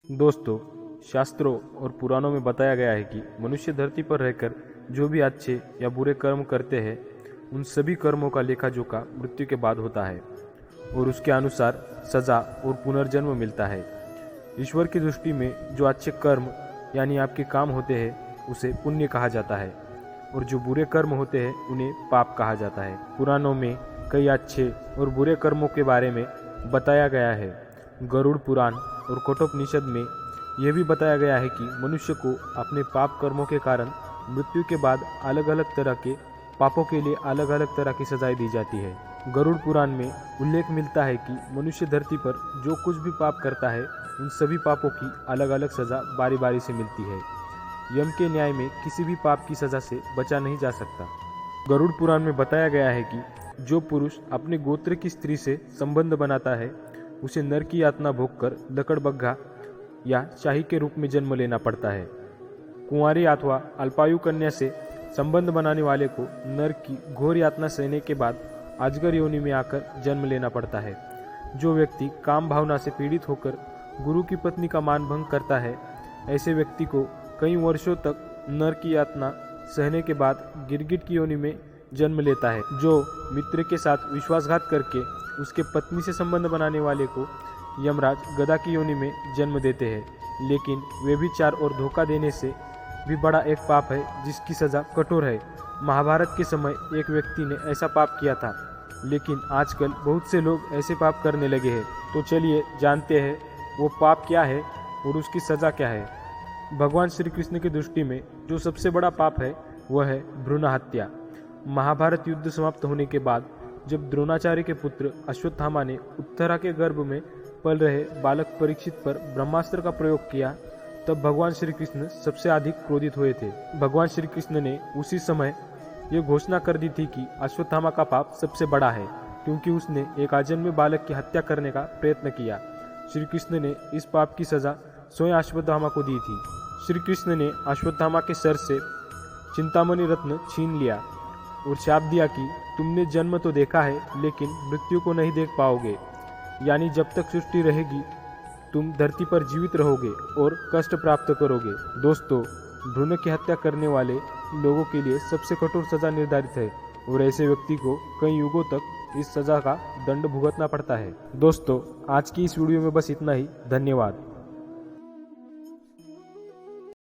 दोस्तों, शास्त्रों और पुराणों में बताया गया है कि मनुष्य धरती पर रहकर जो भी अच्छे या बुरे कर्म करते हैं उन सभी कर्मों का लेखा जोखा मृत्यु के बाद होता है और उसके अनुसार सजा और पुनर्जन्म मिलता है। ईश्वर की दृष्टि में जो अच्छे कर्म यानी आपके काम होते हैं उसे पुण्य कहा जाता है और जो बुरे कर्म होते हैं उन्हें पाप कहा जाता है। पुराणों में कई अच्छे और बुरे कर्मों के बारे में बताया गया है। गरुड़ पुराण और कठोपनिषद में यह भी बताया गया है कि मनुष्य को अपने पाप कर्मों के कारण मृत्यु के बाद अलग अलग तरह के पापों के लिए अलग अलग तरह की सजाएं दी जाती है। गरुड़ पुराण में उल्लेख मिलता है कि मनुष्य धरती पर जो कुछ भी पाप करता है उन सभी पापों की अलग अलग सजा बारी बारी से मिलती है। यम के न्याय में किसी भी पाप की सजा से बचा नहीं जा सकता। गरुड़ पुराण में बताया गया है कि जो पुरुष अपने गोत्र की स्त्री से संबंध बनाता है उसे नर की यातना भोगकर लकड़बग्घा या शाही के रूप में जन्म लेना पड़ता है। कुंवारी अथवा अल्पायु कन्या से संबंध बनाने वाले को नर की घोर यातना सहने के बाद अजगर योनि में आकर जन्म लेना पड़ता है। जो व्यक्ति काम भावना से पीड़ित होकर गुरु की पत्नी का मान भंग करता है, ऐसे व्यक्ति को कई वर्षों तक नर की यातना सहने के बाद गिरगिट की योनि में जन्म लेता है। जो मित्र के साथ विश्वासघात करके उसके पत्नी से संबंध बनाने वाले को यमराज गधा की योनि में जन्म देते हैं। लेकिन व्यभिचार और धोखा देने से भी बड़ा एक पाप है जिसकी सजा कठोर है। महाभारत के समय एक व्यक्ति ने ऐसा पाप किया था, लेकिन आजकल बहुत से लोग ऐसे पाप करने लगे हैं। तो चलिए जानते हैं वो पाप क्या है और उसकी सजा क्या है। भगवान श्री कृष्ण की दृष्टि में जो सबसे बड़ा पाप है वह है भ्रूण हत्या। महाभारत युद्ध समाप्त होने के बाद जब द्रोणाचार्य के पुत्र अश्वत्थामा ने उत्तरा के गर्भ में पल रहे बालक परीक्षित पर ब्रह्मास्त्र का प्रयोग किया, तब भगवान श्री कृष्ण सबसे अधिक क्रोधित हुए थे। भगवान श्री कृष्ण ने उसी समय ये घोषणा कर दी थी कि अश्वत्थामा का पाप सबसे बड़ा है, क्योंकि उसने एक अजन्मे बालक की हत्या करने का प्रयत्न किया। श्री कृष्ण ने इस पाप की सजा स्वयं अश्वत्थामा को दी थी। श्री कृष्ण ने अश्वत्थामा के सर से चिंतामणि रत्न छीन लिया और शाप दिया कि तुमने जन्म तो देखा है लेकिन मृत्यु को नहीं देख पाओगे, यानी जब तक सृष्टि रहेगी तुम धरती पर जीवित रहोगे और कष्ट प्राप्त करोगे। दोस्तों, भ्रूण की हत्या करने वाले लोगों के लिए सबसे कठोर सजा निर्धारित है और ऐसे व्यक्ति को कई युगों तक इस सजा का दंड भुगतना पड़ता है। दोस्तों, आज की इस वीडियो में बस इतना ही। धन्यवाद।